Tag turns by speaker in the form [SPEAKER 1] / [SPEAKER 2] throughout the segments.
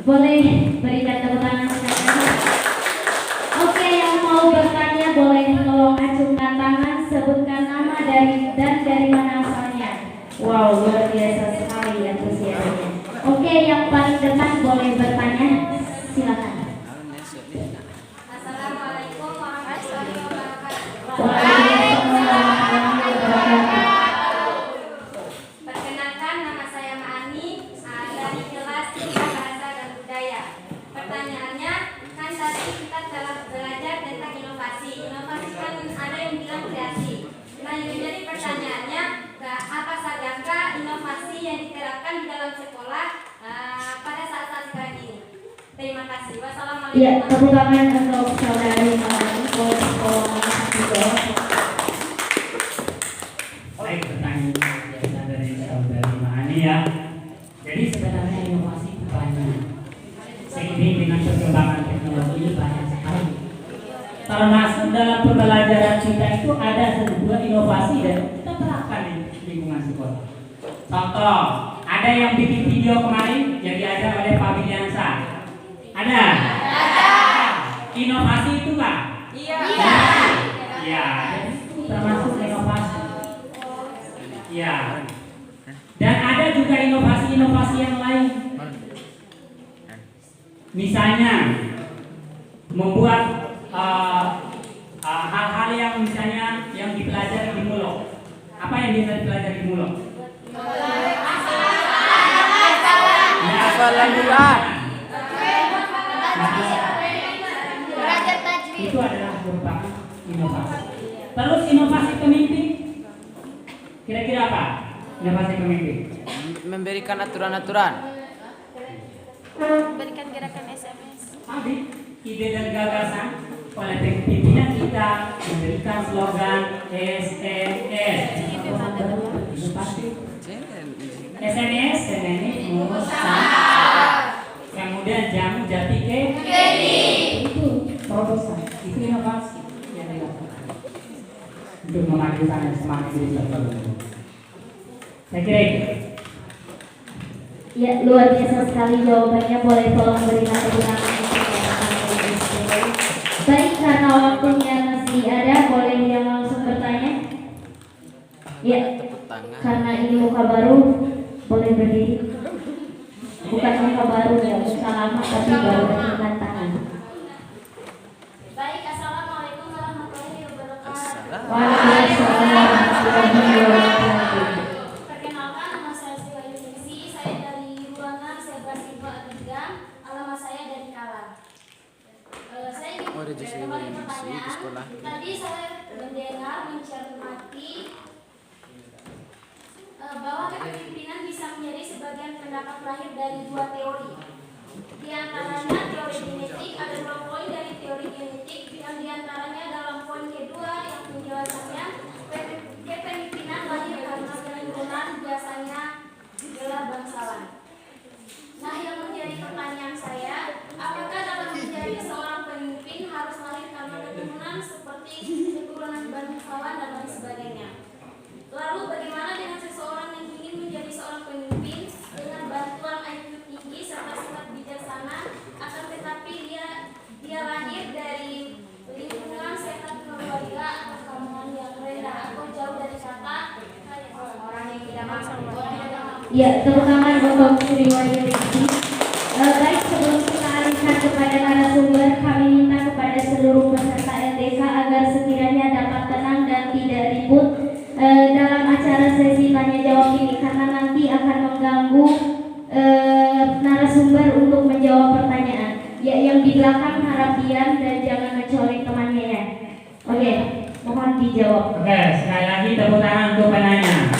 [SPEAKER 1] Boleh berikan tepuk tangan sekali. Oke, yang mau bertanya boleh tolong acungkan tangan, sebutkan nama dan dari mana asalnya. Wow, luar biasa sekali antusiasnya. Oke, yang paling depan boleh bertanya, silakan.
[SPEAKER 2] Assalamualaikum warahmatullahi wabarakatuh.
[SPEAKER 1] Waalaikumsalam warahmatullahi wabarakatuh.
[SPEAKER 2] Perkenalkan, nama saya Ma'ani dari kelas 3 Bahasa dan Budaya. Pertanyaannya, kan tadi kita telah belajar tentang inovasi. Inovasi kan ada yang bilang kreasi. Nah, jadi pertanyaannya, apa sajakah inovasi yang diterapkan di dalam sekolah pada saat-saat sekarang ini? Terima kasih. Wassalamualaikum.
[SPEAKER 1] Ya, tepuk tangan untuk saudari Ma'ani. Boleh tolong dijawab.
[SPEAKER 3] Baik, pertanyaan biasa dari saudari Ma'ani ya. Jadi sebenarnya inovasi itu banyak. Seiring dengan perkembangan teknologi banyak sekali. Termasuk dalam pembelajaran kita itu ada sebuah inovasi dan kita terapkan di lingkungan sekolah. Contoh, ada yang bikin video kemarin yang diajar oleh Pak Widiansa. Ada? Inovasi itu Pak?
[SPEAKER 2] Iya.
[SPEAKER 3] Ya, itu termasuk inovasi. Ya. Dan ada juga inovasi-inovasi yang lain. Misalnya membuat hal-hal yang misalnya yang dipelajari di Mulok. Apa yang bisa dipelajari di Mulok?
[SPEAKER 4] Hafalan Quran.
[SPEAKER 3] Itu adalah merupakan inovasi. Terus inovasi pemimpin. Kira-kira apa? Inovasi pemimpin.
[SPEAKER 4] Memberikan aturan-aturan.
[SPEAKER 2] Berikan gerakan SMS.
[SPEAKER 3] Habis ide dan gagasan oleh pimpinan kita memberikan slogan SNS. SNS kemudian jamu jati itu terobosan, itu inovasi yang dilakukan untuk memajukan semangat diri sendiri. Saya kira itu.
[SPEAKER 1] Ya, luar biasa sekali jawabannya. Boleh tolong berikan tepuk tangan. Baik, karena waktunya masih ada, boleh yang langsung bertanya? Ya, karena ini muka baru, boleh berdiri. Bukan muka baru ya, muka lama tapi baru dengan tangan.
[SPEAKER 2] Baik, assalamualaikum warahmatullahi wabarakatuh.
[SPEAKER 1] Waalaikumsalam warahmatullahi wabarakatuh.
[SPEAKER 2] Perkenalkan, nama saya Sila Yunisi. Saya dari ruangan 11.3, alamat saya dari Kalang. Saya ingin kembali pertanyaan. Tadi saya mendengar mencermati bahwa kepemimpinan bisa menjadi sebagian pendapat lahir dari dua teori. Di antaranya teori genetik, ada 2 poin dari teori genetik yang diantaranya dalam poin kedua yang penjelasannya kepemimpinan lahir karena lingkungan, biasanya adalah bangsawan. Nah, yang menjadi pertanyaan saya, apakah dalam menjadi seorang pemimpin harus lahir karena keturunan seperti keturunan bangsawan dan lain sebagainya? Lalu bagaimana dengan seseorang yang ingin menjadi seorang pemimpin dengan bantuan IQ tinggi serta sifat bijaksana, akan tetapi dia lahir dari lingkungan sehat keluarga atau kalangan yang rendah atau jauh dari kata orang yang tidak mampu.
[SPEAKER 1] Ya, tepuk tangan untuk Sri Wahyudi. Baik, sebelum kita alihkan kepada narasumber, kami minta kepada seluruh peserta LDK agar sekiranya dapat tenang dan tidak ribut dalam acara sesi tanya jawab ini, karena nanti akan mengganggu narasumber untuk menjawab pertanyaan. Ya, yang di belakang harap diam dan jangan mencolek temannya ya. Oke, mohon dijawab.
[SPEAKER 3] Oke, sekali lagi tepuk tangan untuk penanya.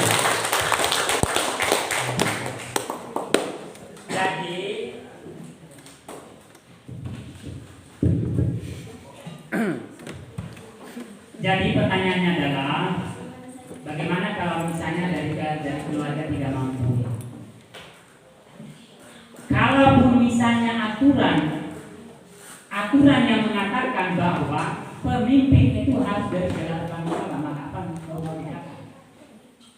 [SPEAKER 3] Jadi pertanyaannya adalah bagaimana kalau misalnya dari keluarga tidak mampu? Kalaupun misalnya aturan yang mengatakan bahwa pemimpin itu harus dari segala bangsa, maka apa mau dikatakan?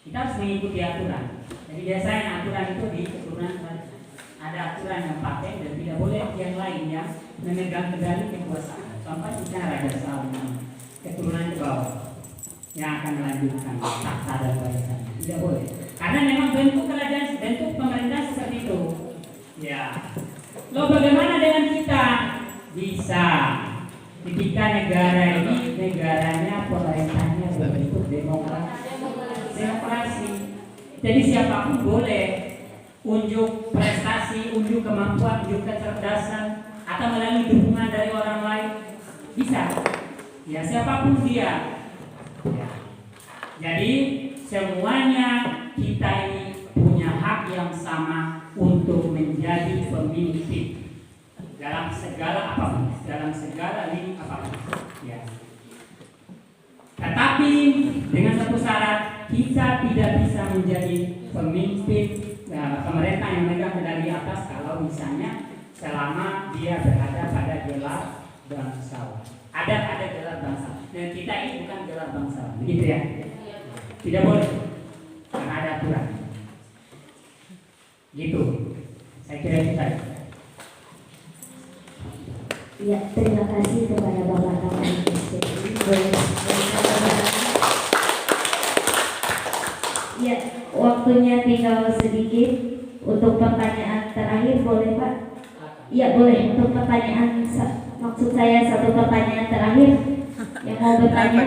[SPEAKER 3] Kita harus mengikuti aturan. Jadi biasanya aturan itu di keturunan ada aturan yang paten dan tidak boleh yang lain yang memegang kendali kekuasaan. Contoh misalnya Raja Salman, keturunan ke bawah yang akan melanjutkan tahta dan warisannya. Tidak boleh. Karena memang bentuk kerajaan, bentuk pemerintah seperti itu. Ya. Loh bagaimana dengan kita? Bisa. Ketika negara ini negaranya pemerintahnya berbentuk demokrasi. Jadi siapapun boleh unjuk prestasi, unjuk kemampuan, unjuk kecerdasan, atau melalui dukungan dari orang lain. Bisa. Ya siapapun dia. Ya. Jadi semuanya kita ini punya hak yang sama untuk menjadi pemimpin dalam segala apapun, dalam segala lini apapun. Ya. Tetapi dengan satu syarat, kita tidak bisa menjadi pemimpin pemerintah yang memegang kendali atas kalau misalnya selama dia berada pada gelar bangsawan. Ada gelar bangsawan. Dan kita ini bukan gelar bangsawan, begitu ya? Tidak boleh, karena ada aturan. Gitu. Saya kira itu saja.
[SPEAKER 1] Ya, terima kasih kepada Bapak Kapolri. Ya, waktunya tinggal sedikit untuk pertanyaan terakhir, boleh Pak? Ya boleh, untuk pertanyaan, maksud saya satu pertanyaan terakhir yang mau bertanya.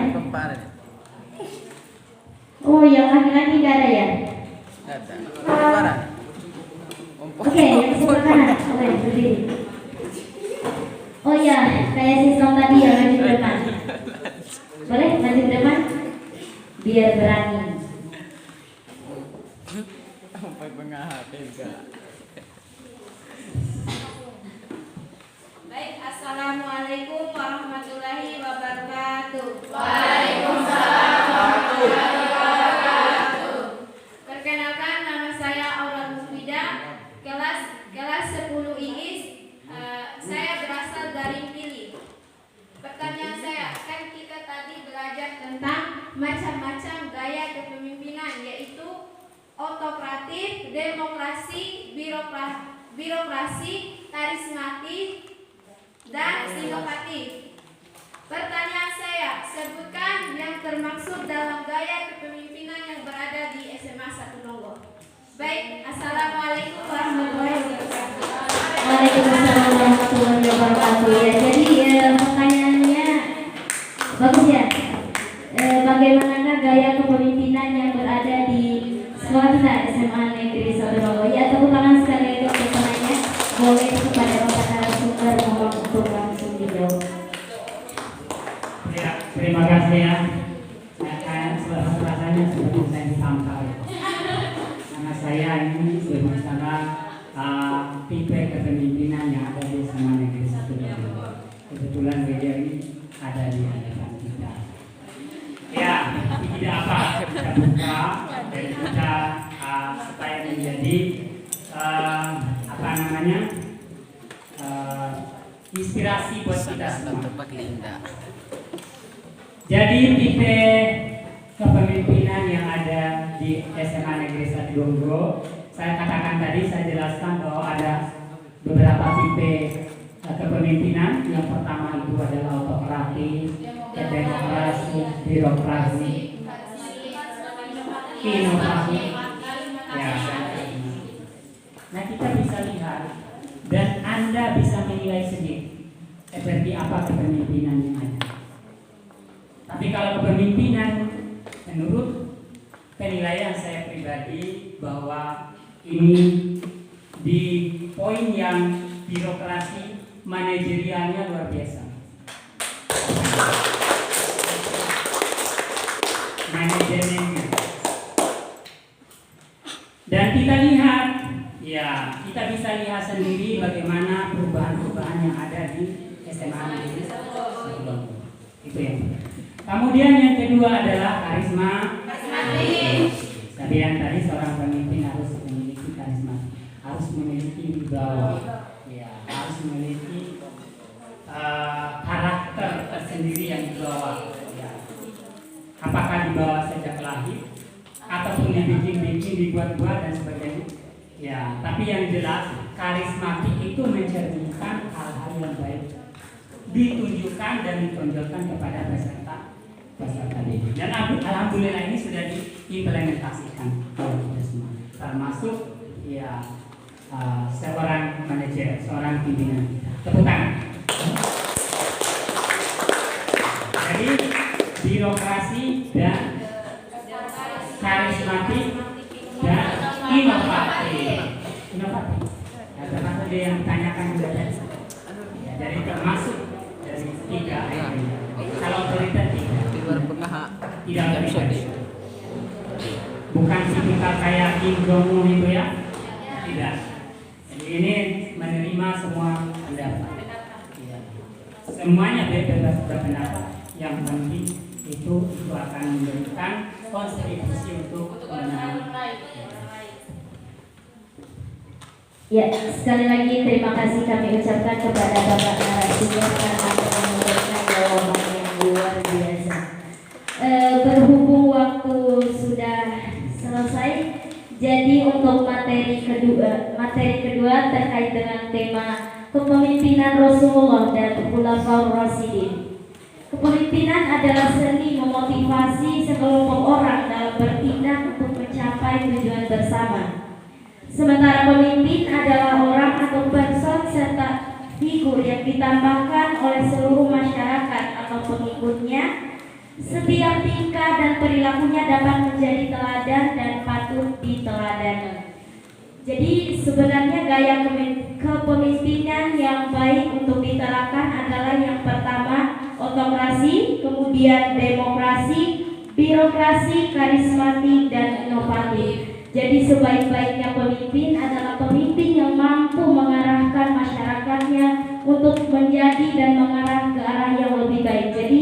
[SPEAKER 1] Oh, yang laki-laki nggak ada ya?
[SPEAKER 4] Ada.
[SPEAKER 1] Oke, yang sebelah kanan, oke, berdiri. Oh ya, kayak sistem tadi yang maju ke depan. Boleh maju ke depan? Biar berani.
[SPEAKER 4] Sampai pengahatin enggak?
[SPEAKER 2] Baik, assalamualaikum warahmatullahi wabarakatuh.
[SPEAKER 5] Waalaikumsalam warahmatullahi wabarakatuh.
[SPEAKER 2] Perkenalkan, nama saya Aura Musfida, kelas 10 IIS. Saya berasal dari Pili. Pertanyaan saya, kan kita tadi belajar tentang macam-macam gaya kepemimpinan, yaitu otokratif, demokrasi, birokrasi, karismatik, dan sinovatif. Pertanyaan saya, sebutkan yang termaksud dalam gaya kepemimpinan yang berada di SMA 1 Nonggo. Baik, assalamualaikum warahmatullahi wabarakatuh.
[SPEAKER 1] Waalaikumsalam warahmatullahi wabarakatuh. Ya, jadi pertanyaannya bagus ya. Bagaimanakah gaya kepemimpinan yang berada di sekolah kita SMA Negeri 1 Nonggo? Ya, tepuk tangan sekali lagi untuk penanya. Boleh kepada Bapak narasumber mohon untuk langsung dijawab.
[SPEAKER 3] Ya, terima kasih ya. Rasanya seperti saya disampaikan. Karena saya ini berbicara tipe kepemimpinan yang ada di SMA Negeri 1 Nonggo. Kebetulan beliau ini ada di hadapan kita. Ya, tidak apa, kita buka dan kita supaya menjadi inspirasi buat kita semua. Jadi tipe kepemimpinan yang ada di SMA Negeri 1 Nonggo, saya katakan tadi, saya jelaskan bahwa ada beberapa tipe kepemimpinan. Yang pertama itu adalah autokratis, demokrasi, birokrasi, inovasi. Ya. Nah, kita bisa lihat dan Anda bisa menilai sendiri seperti apa kepemimpinan yang ada. Tapi kalau kepemimpinan menurut penilaian saya pribadi bahwa ini di poin yang birokrasi manajerialnya luar biasa. Manajemennya. Dan kita lihat, ya kita bisa lihat sendiri bagaimana perubahan-perubahan yang ada di SMA Negeri 1 Nonggo. Itu yang pertama. Kemudian yang kedua adalah karisma. Tapi yang tadi seorang pemimpin harus memiliki karisma, harus memiliki wibawa, ya, harus memiliki karakter tersendiri yang dibawa. Ya. Apakah dibawa sejak lahir ataupun yang bikin-bikin, dibuat-buat dan sebagainya. Ya, tapi yang jelas karismatik itu mencerminkan hal-hal yang baik, ditunjukkan dan ditonjolkan kepada peserta didik. Dan alhamdulillah ini sudah diimplementasikan oleh kita semua, termasuk ya seorang manajer, seorang pimpinan kita. Tepuk tangan. Jadi birokrasi dan karismatik dan inovatif. Ya, termasuk dia yang ditanyakan juga tadi. Ya, jadi termasuk dari tiga ini. Kalau otoriter
[SPEAKER 4] Di luar pengah.
[SPEAKER 3] tidak otoriter. Bukan tipikal kayak Kim Jong Un itu ya. Tidak. Jadi ini menerima semua pendapat. Ya. Semuanya bebas berpendapat. Yang penting itu akan memberikan kontribusi untuk kemenangan.
[SPEAKER 1] Ya, sekali lagi terima kasih kami ucapkan kepada Bapak narasumber karena telah memberikan jawaban yang luar biasa. Berhubung waktu sudah selesai, jadi untuk materi kedua terkait dengan tema kepemimpinan Rasulullah dan Khulafaur Rasyidin. Kepemimpinan adalah seni memotivasi sekelompok orang dalam bertindak untuk mencapai tujuan bersama. Sementara pemimpin adalah orang atau person serta figur yang ditambahkan oleh seluruh masyarakat atau pengikutnya. Setiap tingkah dan perilakunya dapat menjadi teladan dan patut diteladani. Jadi sebenarnya gaya kepemimpinan yang baik untuk diterapkan adalah yang pertama otokrasi, kemudian demokrasi, birokrasi, karismatik, dan inovatif. Jadi sebaik-baiknya pemimpin adalah pemimpin yang mampu mengarahkan masyarakatnya untuk menjadi dan mengarah ke arah yang lebih baik. Jadi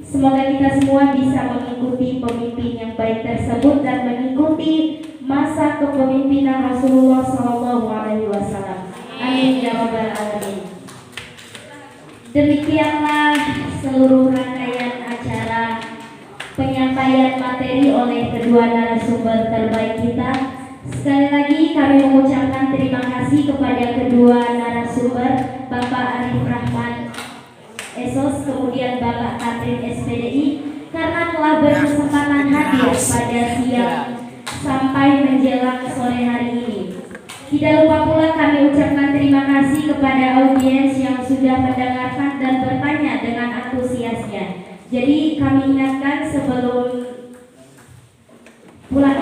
[SPEAKER 1] semoga kita semua bisa mengikuti pemimpin yang baik tersebut dan mengikuti masa kepemimpinan Rasulullah SAW. Amin ya rabbal alamin. Demikianlah seluruh rangkaian acara penyampaian materi oleh kedua narasumber terbaik kita. Sekali lagi kami mengucapkan terima kasih kepada kedua narasumber, Bapak Arif Rahman SOS, kemudian Bapak Katrin SPDI, karena telah berkesempatan hadir pada siang sampai menjelang sore hari ini. Tidak lupa pula kami ucapkan terima kasih kepada audiens yang sudah mendengarkan dan bertanya dengan antusiasnya. Jadi kami ingatkan sebelum pulang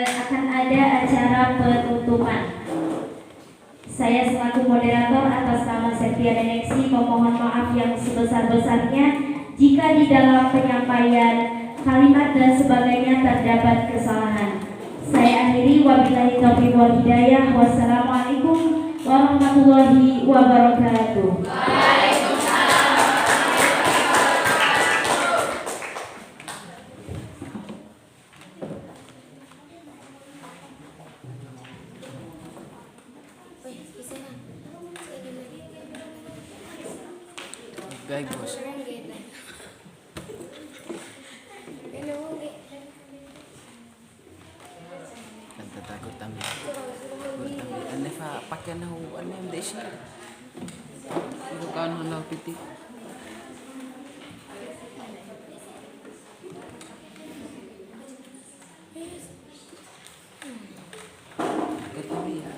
[SPEAKER 1] akan ada acara penutupan. Saya selaku moderator atas nama Septian Eneksi memohon maaf yang sebesar-besarnya jika di dalam penyampaian kalimat dan sebagainya terdapat kesalahan. Saya akhiri, wabillahi taufiq wal hidayah. Wassalamualaikum warahmatullahi wabarakatuh.
[SPEAKER 4] Guys, bos. Kanta takut tambi. Ane fa pakai nahu ane desi. Bukan nahu piti. Katabi ya.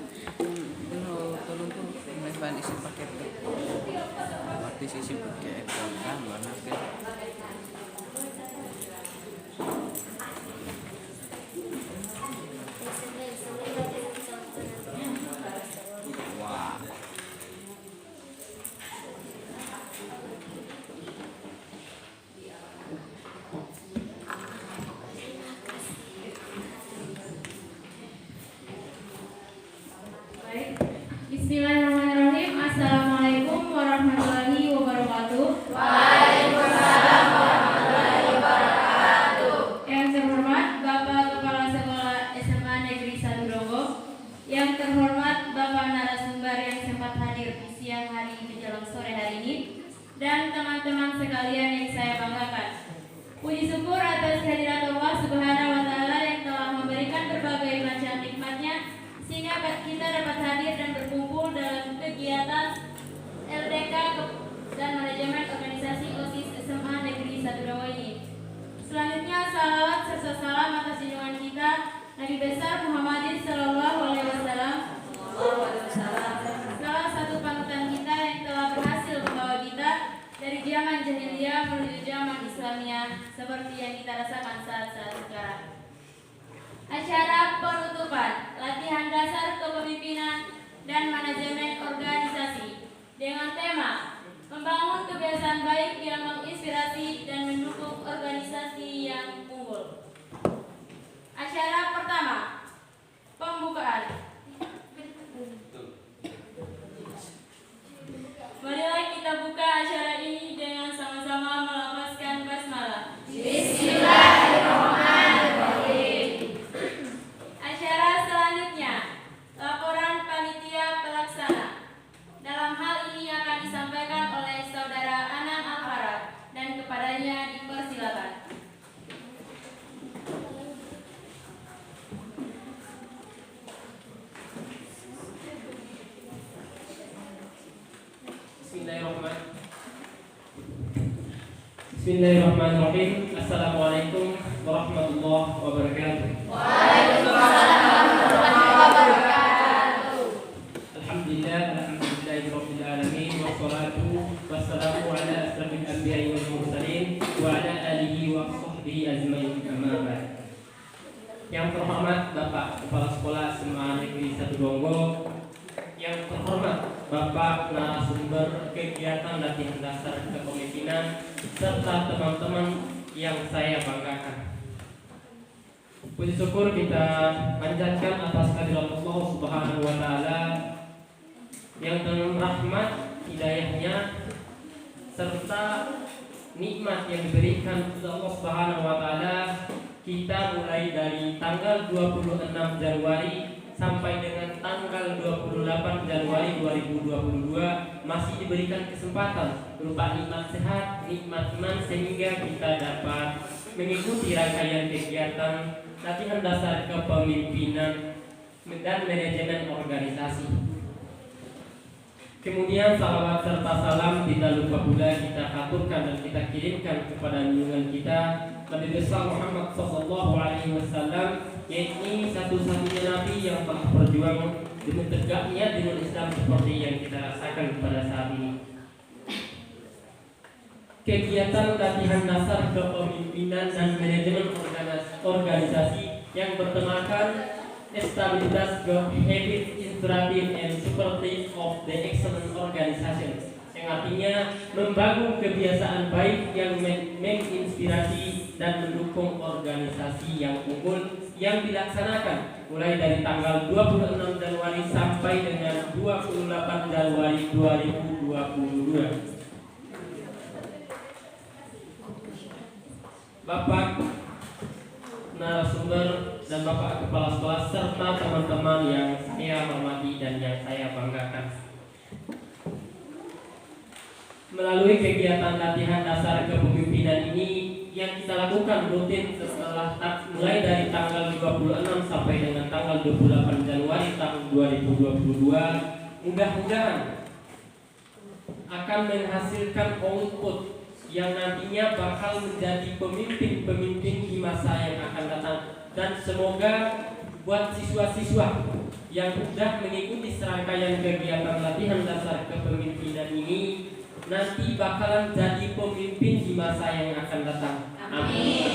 [SPEAKER 4] Tolong tuh mevan isi paket. Di sisi pakai kan mana ke wah
[SPEAKER 2] Baik. Bismillahirrahmanirrahim. Assalamualaikum warahmatullahi wabarakatuh. Waalaikumsalam warahmatullahi wabarakatuh. Yang terhormat Bapak Kepala Sekolah SMA Negeri 1 Grogol, yang terhormat Bapak narasumber yang sempat hadir di siang hari menjelang sore hari ini, dan teman-teman sekalian yang saya banggakan. Puji syukur atas kehadirat Allah Subhanahu wa Ta'ala yang telah memberikan berbagai macam nikmatnya sehingga kita dapat hadir dan berkumpul dalam kegiatan LDK dan manajemen organisasi OSIS SMA Negeri 1 Dongo ini. Selanjutnya salawat serta salam atas junjungan kita Nabi besar Muhammadin Sallallahu Alaihi Wasallam, salah satu panutan kita yang telah berhasil membawa kita dari zaman jahiliyah menuju zaman Islamiyah seperti yang kita rasakan saat-saat sekarang. Acara penutupan latihan dasar kepemimpinan dan manajemen organisasi dengan tema membangun kebiasaan baik yang menginspirasi dan mendukung organisasi yang unggul. Acara pertama, pembukaan. Marilah kita buka acara ini dengan sama-sama melafazkan basmalah. Bismillahirrahmanirrahim. Acara selanjutnya, laporan panitia pelaksana. Dalam hal ini akan disampaikan oleh Saudara Anang Alfarad dan kepadanya dipersilakan.
[SPEAKER 6] Bismillahirrahmanirrahim. Assalamualaikum warahmatullahi wabarakatuh. Alhamdulillahirabbil alamin wassalatu wassalamu ala asrofil anbiya'i wal mursalin wa ala alihi wa sahbihi ajmain, amma ba'd. Yang terhormat Bapak Kepala Sekolah SMA Negeri 1 Dongo, yang terhormat Bapak narasumber kegiatan latihan dasar kepemimpinan serta teman-teman yang saya banggakan. Puji syukur kita panjatkan atas kehadirat Allah Subhanahu wa taala yang dengan rahmat hidayahnya serta nikmat yang diberikan oleh Allah Subhanahu wa taala, kita mulai dari tanggal 26 Januari sampai dengan tanggal 28 Januari 2022 masih diberikan kesempatan berupa nikmat sehat, nikmat iman, sehingga kita dapat mengikuti rangkaian kegiatan latihan dasar kepemimpinan dan manajemen organisasi. Kemudian salawat serta salam tidak lupa pula kita aturkan dan kita kirimkan kepada junjungan kita Nabi besar Muhammad SAW, yakni satu-satunya Nabi yang telah berjuang demi tegaknya dinul Islam seperti yang kita rasakan pada saat ini. Kegiatan latihan dasar kepemimpinan dan manajemen organisasi yang bertemakan stabilitas, growth, habit, inspiratif, and supportive of the excellent organization, yang artinya membangun kebiasaan baik yang menginspirasi dan mendukung organisasi yang unggul, yang dilaksanakan mulai dari tanggal 26 Januari sampai dengan 28 Januari 2022. Bapak narasumber dan Bapak Kepala Sekolah serta teman-teman yang saya hormati dan yang saya banggakan, melalui kegiatan latihan dasar kepemimpinan ini yang kita lakukan rutin setelah mulai dari tanggal 26 sampai dengan tanggal 28 Januari tahun 2022, mudah-mudahan akan menghasilkan output yang nantinya bakal menjadi pemimpin-pemimpin di masa yang akan datang. Dan semoga buat siswa-siswa yang sudah mengikuti serangkaian kegiatan latihan dasar kepemimpinan ini nanti bakalan jadi pemimpin di masa yang akan datang. Amin.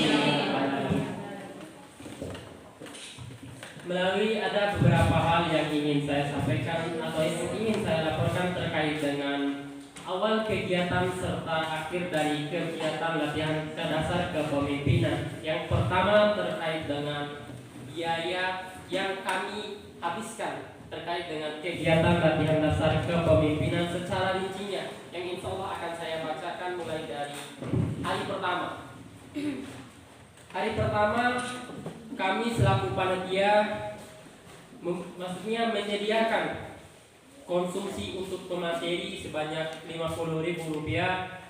[SPEAKER 6] Melalui ada beberapa hal yang ingin saya sampaikan atau yang ingin saya laporkan terkait dengan awal kegiatan serta akhir dari kegiatan latihan dasar kepemimpinan. Yang pertama terkait dengan biaya yang kami habiskan terkait dengan kegiatan latihan dasar kepemimpinan secara rincinya, yang insya Allah akan saya bacakan mulai dari hari pertama. Hari pertama kami selaku panitia maksudnya menyediakan konsumsi untuk pemateri sebanyak Rp50.000,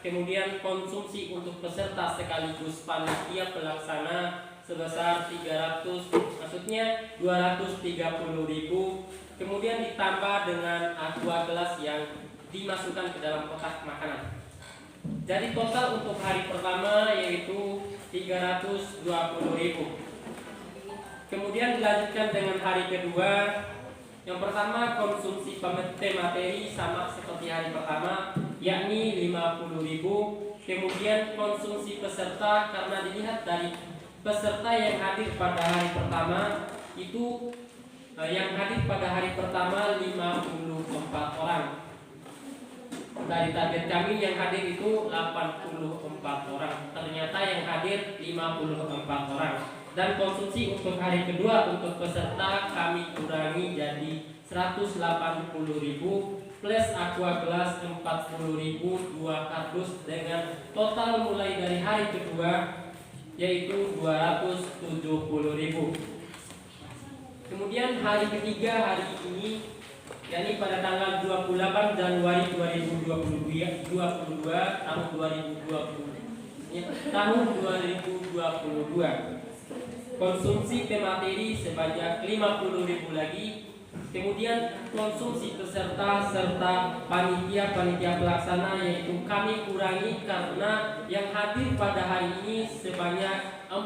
[SPEAKER 6] kemudian konsumsi untuk peserta sekaligus panitia pelaksana sebesar 230.000, kemudian ditambah dengan aqua gelas yang dimasukkan ke dalam kotak makanan. Jadi total untuk hari pertama yaitu 320.000. Kemudian dilanjutkan dengan hari kedua. Yang pertama konsumsi materi sama seperti hari pertama, yakni 50.000. Kemudian konsumsi peserta, karena dilihat dari peserta yang hadir pada hari pertama itu yang hadir pada hari pertama 54 orang. Dari target kami yang hadir itu 84 orang. Ternyata yang hadir 54 orang. Dan konsumsi untuk hari kedua untuk peserta kami kurangi jadi 180.000 plus aqua gelas 40.000, 2 kardus, dengan total mulai dari hari kedua yaitu 270.000. Kemudian hari ketiga hari ini, yakni pada tanggal 28 Januari 2022 tahun 2022. Konsumsi materi sebanyak 50.000 lagi. Kemudian konsumsi peserta serta panitia pelaksana yaitu kami kurangi karena yang hadir pada hari ini sebanyak 41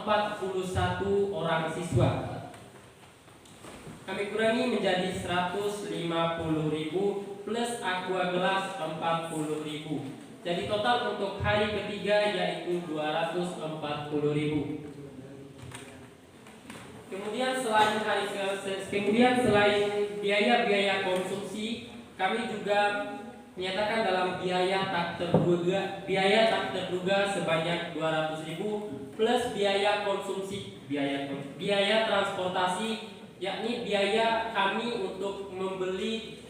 [SPEAKER 6] orang siswa. Kami kurangi menjadi 150.000 plus aqua gelas 40.000. Jadi total untuk hari ketiga yaitu 240.000. Kemudian selain biaya konsumsi, kami juga menyatakan dalam biaya tak terduga sebanyak 200.000 plus biaya konsumsi, biaya transportasi, yakni biaya kami untuk membeli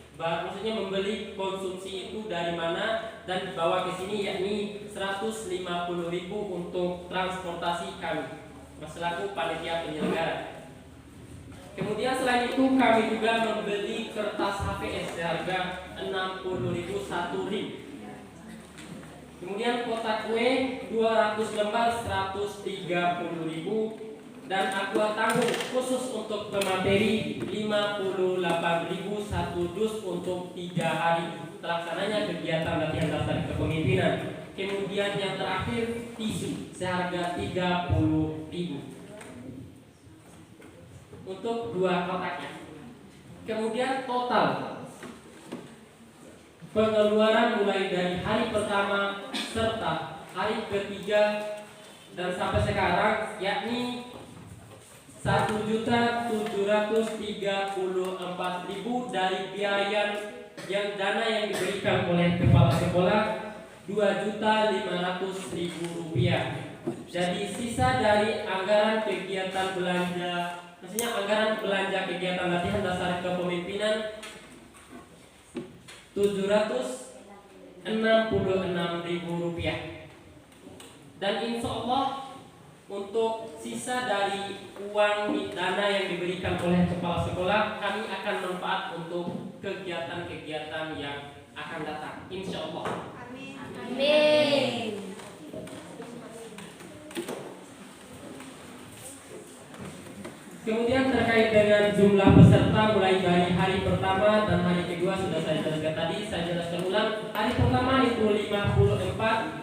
[SPEAKER 6] konsumsi itu dari mana dan dibawa ke sini, yakni 150.000 untuk transportasi kami selaku panitia penyelenggara. Kemudian selain itu kami juga membeli kertas HVS seharga 60.000 satu rim. Kemudian kotak kue 200 lembar 130.000 dan aqua tanggung khusus untuk pemateri 58.000 satu dus untuk 3 hari terlaksananya kegiatan latihan dasar kepemimpinan. Kemudian yang terakhir tisu seharga 30.000 untuk 2 kotaknya. Kemudian total pengeluaran mulai dari hari pertama serta hari ketiga dan sampai sekarang yakni 1.734.000 dari biaya yang dana yang diberikan oleh kepala sekolah 2.500.000 rupiah. Jadi sisa dari anggaran kegiatan belanja, maksudnya anggaran belanja kegiatan latihan dasar kepemimpinan 766.000 rupiah. Dan insya Allah untuk sisa dari uang dana yang diberikan oleh kepala sekolah kami akan manfaat untuk kegiatan-kegiatan yang akan datang, insya Allah.
[SPEAKER 2] Amin.
[SPEAKER 6] Kemudian terkait dengan jumlah peserta mulai dari hari pertama dan hari kedua sudah saya jelaskan tadi. Saya jelaskan ulang. Hari pertama itu 54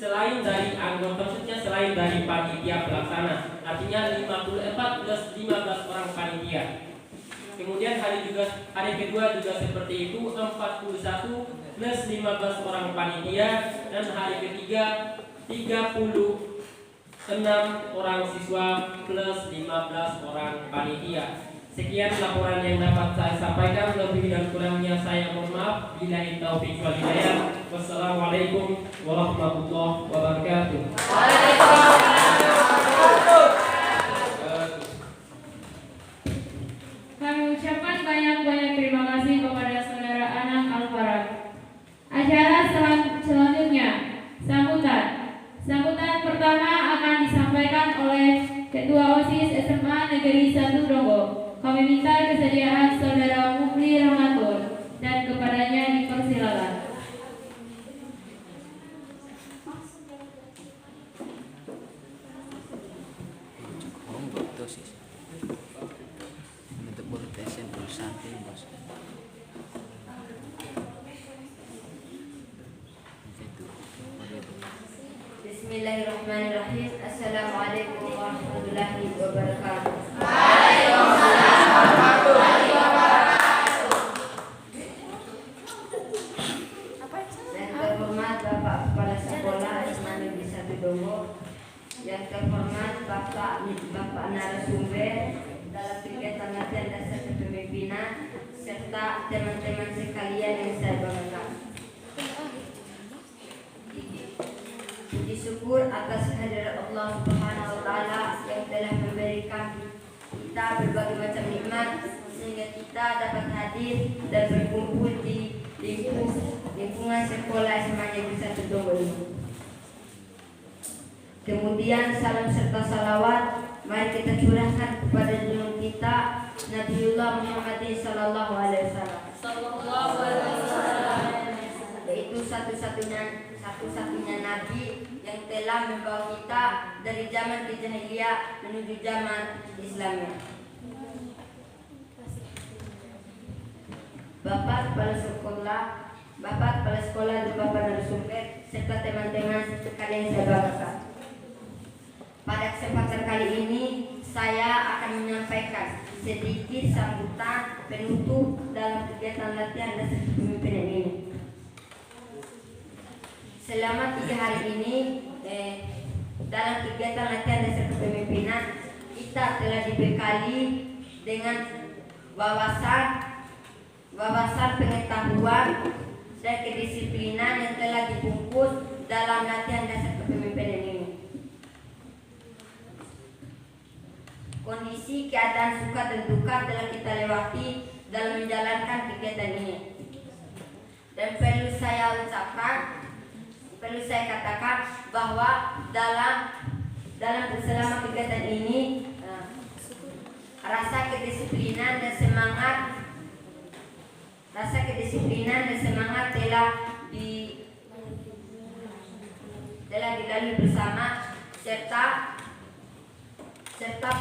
[SPEAKER 6] selain dari anggota, maksudnya selain dari panitia pelaksana. Artinya 54 plus 15 orang panitia. Kemudian hari kedua juga seperti itu, 41 plus 15 orang panitia, dan hari ketiga 36 orang siswa plus 15 orang panitia. Sekian laporan yang dapat saya sampaikan, lebih dan kurangnya saya mohon maaf. Billahi taufiq wal hidayah. Wassalamualaikum warahmatullahi wabarakatuh.
[SPEAKER 5] Kami ucapkan banyak-banyak terima kasih kepada saudara Anang Alfarad. Acara selanjutnya, sambutan pertama akan disampaikan oleh Ketua OSIS SMA Negeri 1 Donggo. Kami minta kesediaan saudara Mufli Rahmatul dan kepadanya dipersilakan.
[SPEAKER 4] Itu. Boleh itu.
[SPEAKER 1] Bismillahirrahmanirrahim. Assalamualaikum warahmatullahi wabarakatuh. Yang terhormat Bapak Kepala Sekolah SMA Negeri 1 Dongo, yang terhormat Bapak narasumber dalam kegiatan latihan dasar kepemimpinan, serta teman-teman sekalian yang saya banggakan. Puji syukur atas kehadiran Allah Subhanahu wa taala yang telah memberikan kita berbagai macam nikmat sehingga kita dapat hadir dan berkumpul di lingkungan sekolah SMA Negeri 1 Dongo ini. Kemudian salam serta salawat mari kita curahkan kepada junjungan kita Nabiullah Muhammad sallallahu alaihi wasallam. Yaitu satu-satunya nabi yang telah membawa kita dari zaman jahiliyah menuju zaman Islamnya. Bapak Kepala Sekolah dan Bapak narasumber serta teman-teman sekalian saya banggakan. Pada kesempatan kali ini saya akan menyampaikan sedikit sambutan penutup dalam kegiatan latihan dasar kepemimpinan ini. Selama 3 hari ini dalam kegiatan latihan dasar kepemimpinan kita telah dibekali dengan wawasan pengetahuan dan kedisiplinan yang telah dibungkus dalam latihan dasar kepemimpinan ini. Kondisi keadaan suka dan duka telah kita lewati dalam menjalankan kegiatan ini. Dan perlu saya katakan bahwa dalam selama kegiatan ini rasa kedisiplinan dan semangat telah dilalui bersama serta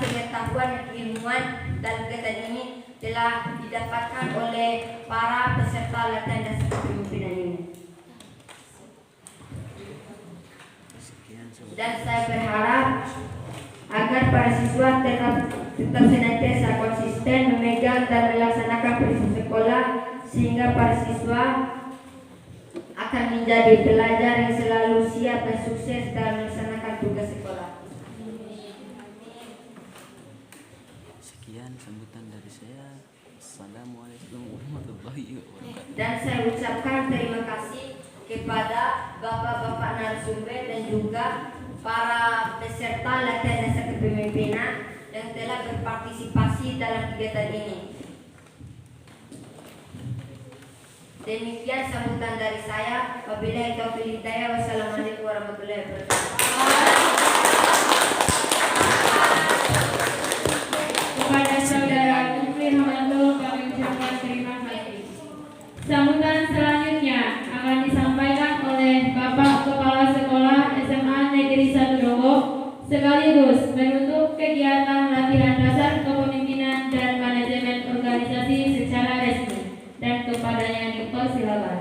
[SPEAKER 1] pengetahuan dan keilmuan dalam kegiatan ini telah didapatkan oleh para peserta latihan dasar kepemimpinan ini. Dan saya berharap agar para siswa tetap senantiasa konsisten memegang dan melaksanakan prinsip sekolah sehingga para siswa akan menjadi pelajar yang selalu siap dan sukses dalam melaksanakan tugas sekolah.
[SPEAKER 4] Sekian sambutan dari saya. Assalamualaikum warahmatullahi wabarakatuh.
[SPEAKER 1] Dan saya ucapkan terima kasih kepada bapak-bapak narasumber dan juga para peserta latihan dasar kepemimpinan yang telah berpartisipasi dalam kegiatan ini. Demikian sambutan dari saya. Wabillahi taufiq wal hidayah. Wassalamualaikum warahmatullahi wabarakatuh.
[SPEAKER 5] Kepada saudara Mufli Hamatul kami ucapkan terima kasih. Sambutan selanjutnya akan disampaikan oleh Bapak Kepala Sekolah SMA Negeri 1 Dongo sekaligus menutup kegiatan latihan dasar kepemimpinan dan manajemen organisasi secara resmi dan kepadanya dipersilakan.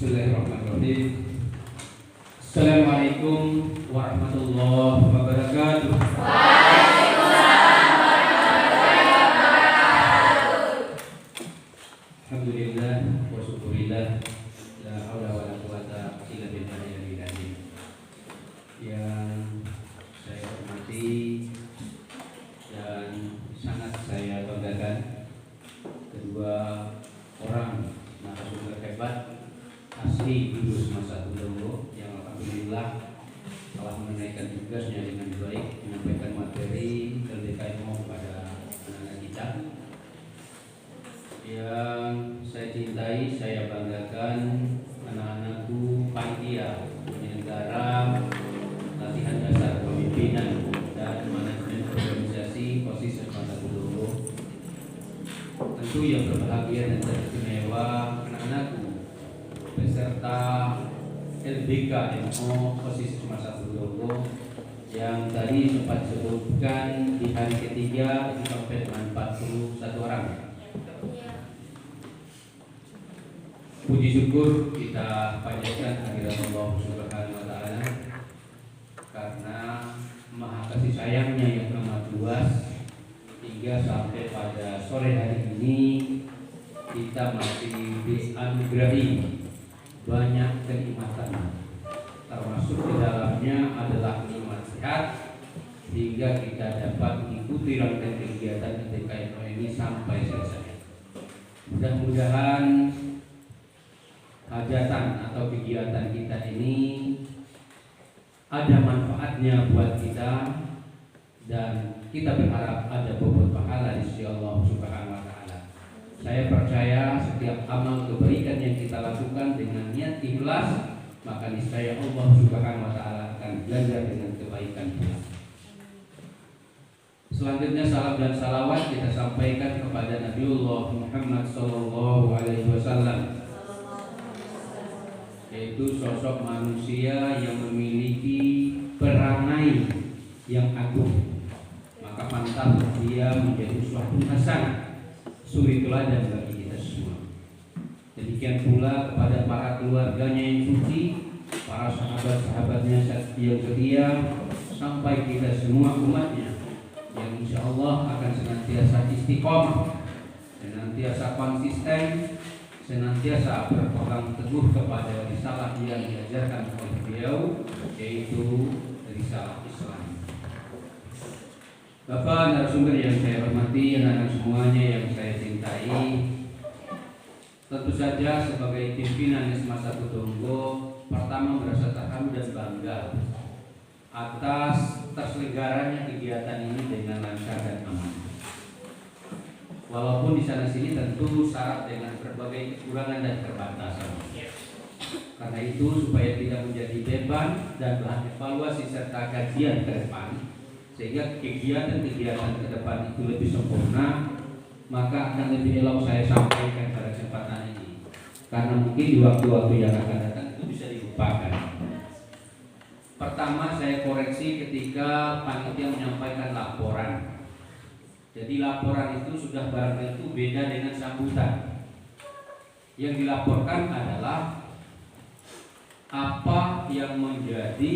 [SPEAKER 7] Bismillahirrahmanirrahim. Assalamualaikum warahmatullahi wabarakatuh. Alhamdulillah wa syukurillah, la haula wa la quwata illa billahil azim. Yang saya hormati dan sangat saya banggakan kedua orang narasumber hebat asli lulus masa Dongo yang alhamdulillah telah menunaikan tugasnya dengan baik, menyampaikan materi dan ilmu kepada anak-anak kita. Yang saya cintai, saya banggakan anak-anakku panitia penyelenggara latihan dasar kepemimpinan dan manajemen organisasi OSIS SMA 1 Dongo. Tentu yang berbahagia dan teristimewa anak-anak LBK MO OSIS Masa Dogo yang tadi sempat disebutkan di hari ketiga itu sampai dengan 41 orang. Puji syukur kita panjatkan kehadirat Allah Subhanahu wa taala karena maha kasih sayangnya yang amat luas hingga sampai pada sore hari ini kita masih dianugerahi banyak kenikmatan, termasuk di dalamnya adalah nikmat sehat hingga kita dapat mengikuti rangkaian kegiatan KTKMO ini sampai selesai. Mudah-mudahan hajatan atau kegiatan kita ini ada manfaatnya buat kita dan kita berharap ada bobot pahala di sisi Allah Subhanahu wa taala. Saya percaya setiap amal kebaikan yang kita lakukan dengan niat ikhlas, maka niscaya Allah Subhanahu wa taala akan ganjar dengan kebaikan pula. Selanjutnya salam dan salawat kita sampaikan kepada Nabiullah Muhammad sallallahu alaihi wasallam, yaitu sosok manusia yang memiliki perangai yang agung. Maka pantas dia menjadi uswatun hasanah, suri teladan bagi kita semua. Demikian pula kepada para keluarganya yang suci, para sahabat-sahabatnya yang setia, sampai kita semua umatnya yang insya Allah akan senantiasa istiqomah, senantiasa konsisten, senantiasa berpegang teguh kepada risalah yang diajarkan oleh beliau, yaitu risalah Islam. Bapak narasumber yang saya hormati, anak-anak semuanya yang saya cintai, tentu saja sebagai pimpinan SMA 1 Tonggo, pertama merasa terharu dan bangga atas terselenggaranya kegiatan ini dengan lancar dan aman. Walaupun di sana sini tentu syarat dengan berbagai kekurangan dan keterbatasan. Karena itu supaya tidak menjadi beban dan bahan evaluasi serta kajian ke depan, sehingga kegiatan-kegiatan ke depan itu lebih sempurna, maka akan lebih elok saya sampaikan pada kesempatan ini. Karena mungkin di waktu-waktu yang akan datang itu bisa dilupakan. Pertama saya koreksi ketika panitia menyampaikan laporan. Jadi laporan itu sudah barang tentu beda dengan sambutan. Yang dilaporkan adalah apa yang menjadi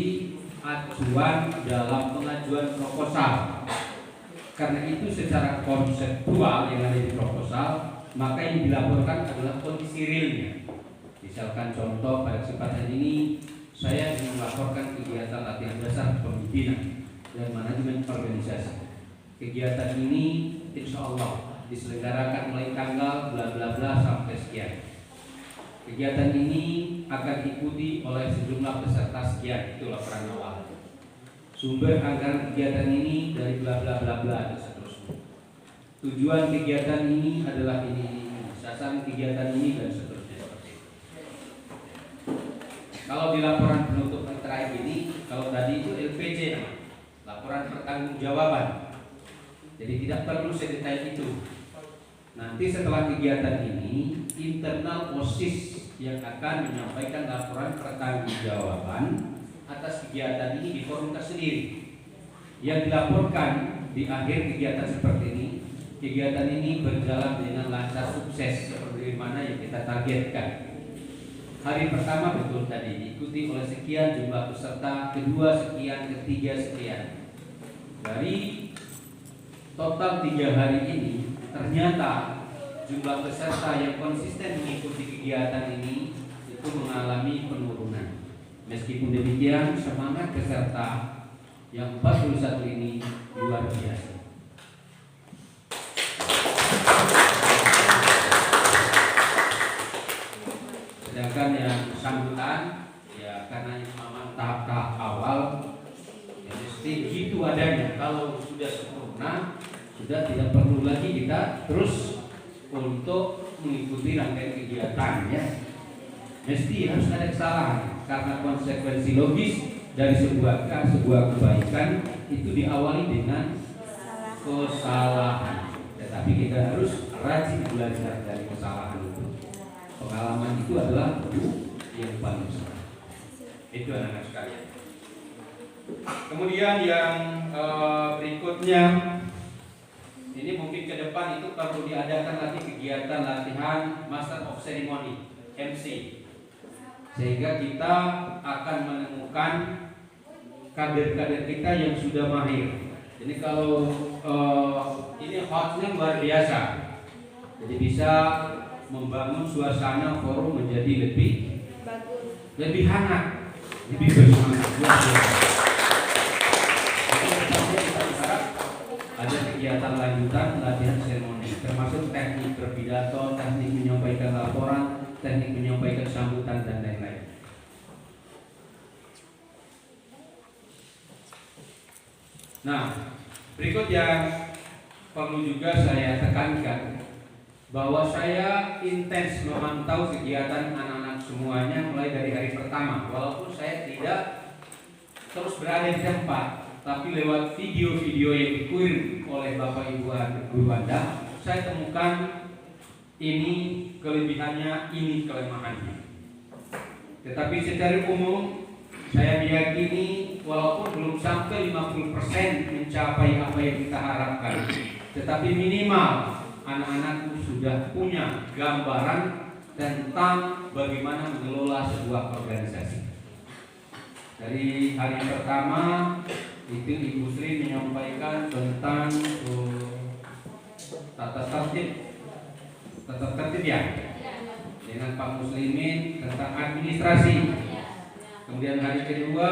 [SPEAKER 7] acuan dalam pengajuan proposal. Karena itu secara konseptual yang ada di proposal, maka yang dilaporkan adalah kondisi realnya. Misalkan contoh pada kesempatan ini saya ingin melaporkan kegiatan latihan dasar kepemimpinan dan manajemen organisasi. Kegiatan ini insya Allah diselenggarakan mulai tanggal bla bla bla sampai sekian. Kegiatan ini akan diikuti oleh sejumlah peserta sekian, itu laporan awal. Sumber anggaran kegiatan ini dari bla bla bla bla dan seterusnya. Tujuan kegiatan ini adalah ini, sasaran kegiatan ini dan seterusnya seperti itu. Kalau di laporan penutup yang terakhir ini, kalau tadi itu LPJ, laporan pertanggungjawaban. Jadi tidak perlu sedetail itu. Nanti setelah kegiatan ini, internal OSIS yang akan menyampaikan laporan pertanggungjawaban atas kegiatan ini di forum tersendiri. Yang dilaporkan di akhir kegiatan seperti ini, kegiatan ini berjalan dengan lancar sukses seperti mana yang kita targetkan. Hari pertama betul tadi diikuti oleh sekian jumlah peserta, kedua sekian, ketiga sekian. Dari total 3 hari ini, ternyata jumlah peserta yang konsisten mengikuti kegiatan ini itu mengalami penurunan. Meskipun demikian, semangat peserta yang 41 ini luar biasa. Sedangkan yang sambutan, ya karena memang tahap-tahap awal, ya mesti begitu adanya. Kalau sudah sempurna, sudah tidak perlu lagi kita terus untuk mengikuti rangkaian kegiatan, ya. Mesti harus ada kesalahan karena konsekuensi logis dari sebuah kebaikan itu diawali dengan kesalahan. Tetapi kita harus rajin belajar dari kesalahan itu. Pengalaman itu adalah yang paling besar. Itu anak-anak sekalian. Kemudian yang berikutnya, ini mungkin ke depan itu perlu diadakan lagi kegiatan latihan Master of Ceremony (MC), sehingga kita akan menemukan kader-kader kita yang sudah mahir. Jadi kalau ini hotnya luar biasa, jadi bisa membangun suasana forum menjadi lebih hangat, lebih bersemangat. Ada kegiatan lanjutan latihan seremoni, termasuk teknik berpidato, teknik menyampaikan laporan, teknik menyampaikan sambutan dan lain-lain. Nah, berikut yang perlu juga saya tekankan, bahwa saya intens memantau kegiatan anak-anak semuanya mulai dari hari pertama, walaupun saya tidak terus berada di tempat, tapi lewat video-video yang dikirim oleh Bapak Ibu guru Anda, saya temukan ini kelebihannya, ini kelemahannya. Tetapi secara umum saya meyakini walaupun belum sampai 50% mencapai apa yang kita harapkan, tetapi minimal anak-anakku sudah punya gambaran tentang bagaimana mengelola sebuah organisasi. Dari hari pertama itu Ibu Sri menyampaikan tentang tata tertib ya, dengan Pak Muslimin tentang administrasi. Kemudian hari kedua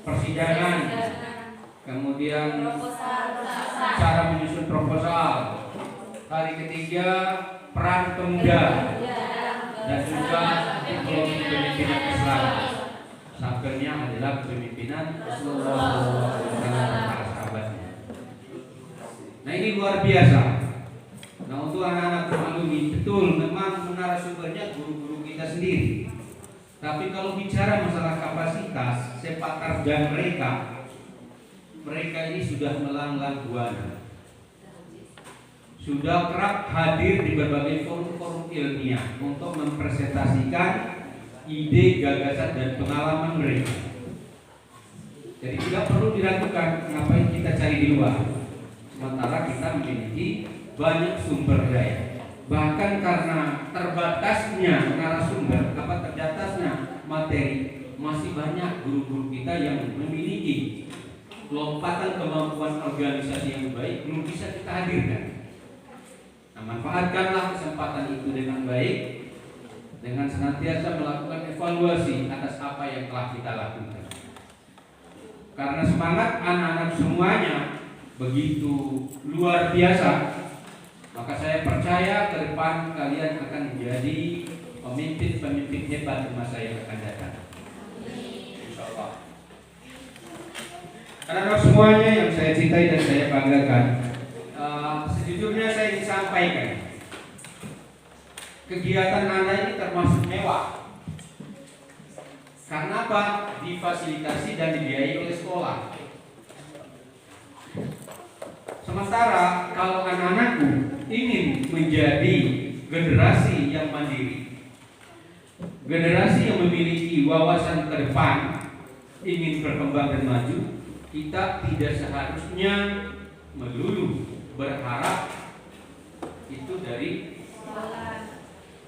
[SPEAKER 7] persidangan, kemudian cara menyusun proposal. Hari ketiga peran pemuda dan juga teknologi kepemimpinan Islam. Sampelnya adalah kepemimpinan Rasulullah dan para sahabatnya. Nah, ini luar biasa. Nah, untuk anak-anak alumni, betul memang narasumbernya guru-guru kita sendiri. Tapi kalau bicara masalah kapasitas, sepak terjang mereka ini sudah melanglang buana, sudah kerap hadir di berbagai forum-forum ilmiah untuk mempresentasikan ide, gagasan, dan pengalaman mereka. Jadi tidak perlu diragukan ngapain kita cari di luar, sementara kita memiliki banyak sumber daya. Bahkan karena terbatasnya narasumber, terbatasnya materi, masih banyak guru-guru kita yang memiliki lompatan kemampuan organisasi yang baik belum bisa kita hadirkan. Nah, manfaatkanlah kesempatan itu dengan baik, dengan senantiasa melakukan evaluasi atas apa yang telah kita lakukan. Karena semangat anak-anak semuanya begitu luar biasa, maka saya percaya ke depan kalian akan menjadi pemimpin-pemimpin hebat di masa yang akan datang. Insyaallah. Anak-anak semuanya yang saya cintai dan saya banggakan, sejujurnya saya ingin sampaikan, kegiatan Anda ini termasuk mewah. Karena apa? Difasilitasi dan dibiayai oleh sekolah. Sementara kalau anak-anakku ingin menjadi generasi yang mandiri, generasi yang memiliki wawasan ke depan, ingin berkembang dan maju, kita tidak seharusnya melulu berharap itu dari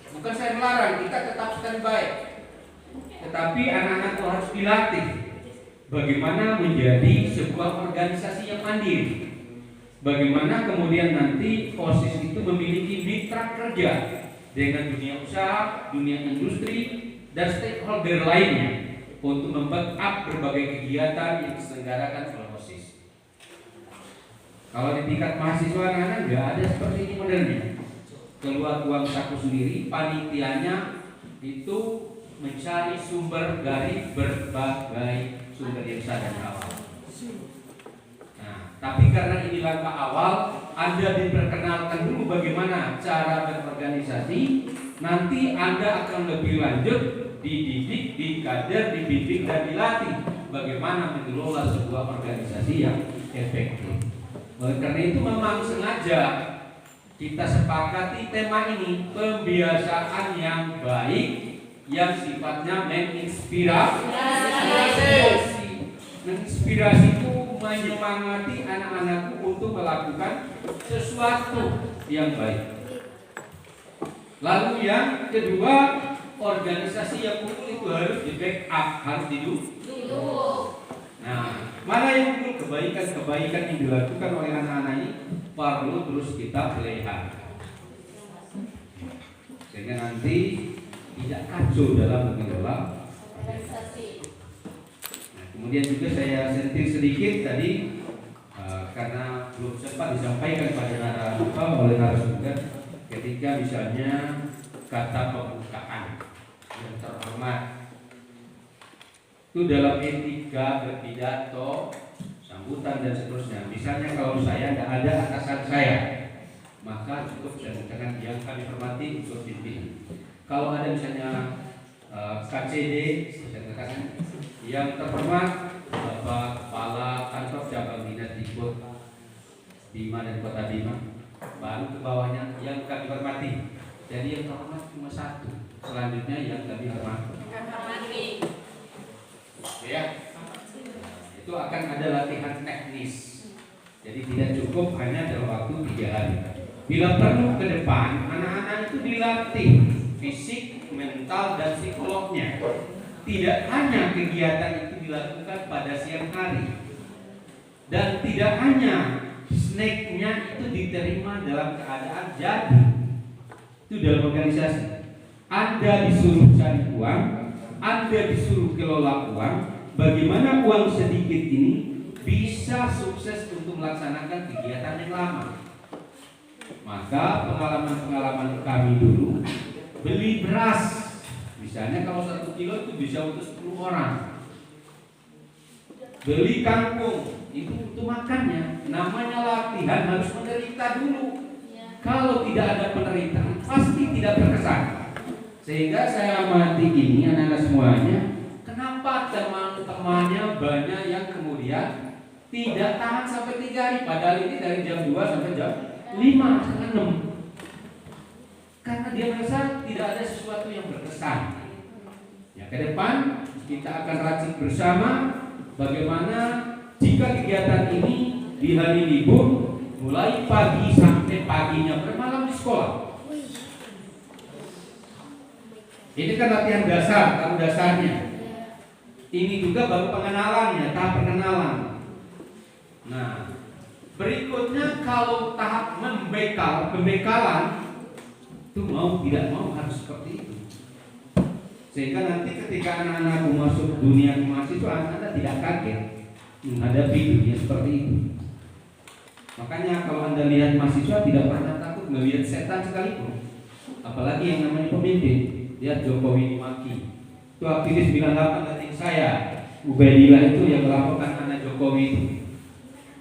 [SPEAKER 7] bukan saya melarang, kita tetap standby, tetapi anak-anak harus dilatih bagaimana menjadi sebuah organisasi yang mandiri, bagaimana kemudian nanti OSIS itu memiliki mitra kerja dengan dunia usaha, dunia industri, dan stakeholder lainnya untuk membackup berbagai kegiatan yang diselenggarakan oleh OSIS. Kalau di tingkat mahasiswa anak-anak nggak ada seperti ini modelnya. Keluar uang saku sendiri, panitianya itu mencari sumber dari berbagai sumber yang sah dan awal. Nah, tapi karena ini langkah awal, Anda diperkenalkan dulu bagaimana cara berorganisasi. Nanti Anda akan lebih lanjut dididik, dikader, dibimbing dan dilatih bagaimana mengelola sebuah organisasi yang efektif. Oleh karena itu memang sengaja kita sepakati tema ini, pembiasaan yang baik yang sifatnya menginspirasi itu menyemangati anak-anakku untuk melakukan sesuatu yang baik. Lalu yang kedua, organisasi yang kumpul itu harus di backup, harus didukung. Nah, mana yang kumpul kebaikan-kebaikan yang dilakukan oleh anak-anak ini perlu terus kita pelihara, sehingga nanti tidak kacau dalam mengelola organisasi. Nah, kemudian juga saya sentil sedikit tadi karena belum sempat disampaikan pada oleh narasumber. Ketika misalnya kata pembukaan yang terhormat itu dalam etika berpidato, sambutan dan seterusnya. Misalnya kalau saya tidak ada atasan saya, maka cukup dengan yang kami hormati untuk pimpinan. Kalau ada misalnya KCD, saya katakan yang terhormat Bapak Kepala Kantor Cabang Dinas Dikbud Bima dan Kota Bima, baru ke bawahnya yang kami hormati. Jadi yang terhormat cuma satu, selanjutnya yang kami hormati. Ya, itu akan ada latihan teknis. Jadi tidak cukup hanya dalam waktu 3 hari. Bila perlu ke depan, anak-anak itu dilatih fisik, mental, dan psikolognya. Tidak hanya kegiatan itu dilakukan pada siang hari, dan tidak hanya snack-nya itu diterima dalam keadaan jadi. Itu dalam organisasi. Anda disuruh cari uang, Anda disuruh kelola uang. Bagaimana uang sedikit ini bisa sukses untuk melaksanakan kegiatan yang lama? Maka pengalaman-pengalaman kami dulu, beli beras, misalnya kalau 1 kilo itu bisa untuk 10 orang. Beli kangkung, itu untuk makannya. Namanya latihan harus menderita dulu. Kalau tidak ada penderitaan pasti tidak berkesan. Sehingga saya amati ini anak-anak semuanya, kenapa teman-temannya banyak yang kemudian tidak tahan sampai 3 hari, padahal ini dari jam 2 sampai jam 5 sampai 6. Karena dia merasa tidak ada sesuatu yang berkesan. Ya, ke depan kita akan racik bersama bagaimana jika kegiatan ini di hari libur mulai pagi sampai paginya bermalam di sekolah. Ini kan latihan dasar, tahap dasarnya. Ini juga baru pengenalannya, tahap pengenalan. Nah, berikutnya kalau tahap pembekalan itu mau tidak mau harus seperti itu. Sehingga nanti ketika anak-anakmu masuk dunia mahasiswa, Anda tidak kaget menghadapi dunia seperti itu. Makanya kalau Anda lihat mahasiswa tidak pernah takut melihat setan sekalipun, apalagi yang namanya pemimpin. Lihat Jokowi dimaki, itu aktivis 98 dari saya, Ubaidillah itu yang melaporkan anak Jokowi itu.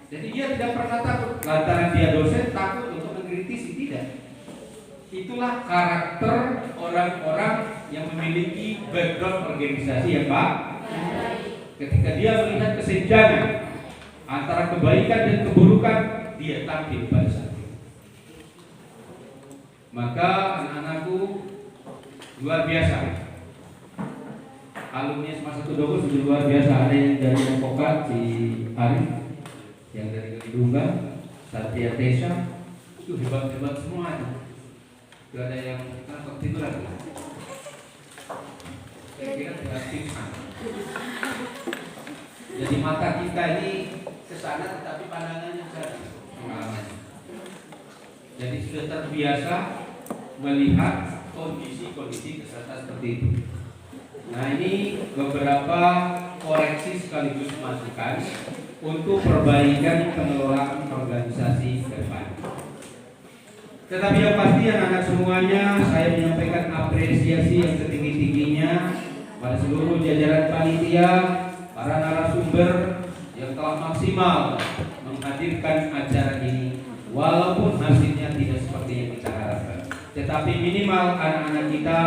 [SPEAKER 7] Jadi dia tidak pernah takut, lantaran dia dosen takut untuk mengkritisi, tidak. Itulah karakter orang-orang yang memiliki background organisasi yang baik. Ketika dia melihat kesenjangan antara kebaikan dan keburukan, dia tampil pada saat itu. Maka anak-anakku luar biasa. Alumni SMA 1 Dogo sudah luar biasa. Ada yang dari Pokat, si Arif, yang dari Gedungga, Satya Tesa, itu hebat-hebat semua itu. Itu ada yang tiduran. Kira-kira tidak pingsan. Jadi mata kita ini ke sana tetapi pandangannya jauh pengalamannya. Jadi sudah terbiasa melihat kondisi-kondisi kesehatan seperti itu. Nah, ini beberapa koreksi sekaligus masukan untuk perbaikan pengelolaan organisasi ke depan. Tetapi yang pasti anak-anak semuanya, saya menyampaikan apresiasi yang setinggi-tingginya pada seluruh jajaran panitia, para narasumber yang telah maksimal menghadirkan acara ini, walaupun hasilnya tidak seperti yang kita harapkan. Tetapi minimal anak-anak kita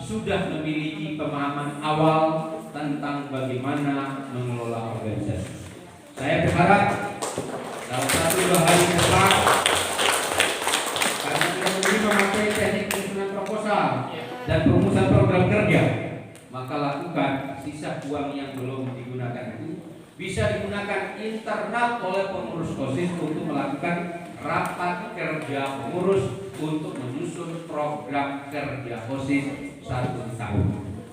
[SPEAKER 7] sudah memiliki pemahaman awal tentang bagaimana mengelola organisasi. Saya berharap dalam 1-2 hari ke depan, karena kita menerima materi teknik penyusunan proposal, dan perumusan program kerja, maka lakukan sisa uang yang belum digunakan itu bisa digunakan internal oleh pengurus OSIS untuk melakukan rapat kerja pengurus untuk menyusun program kerja OSIS 1 tahun.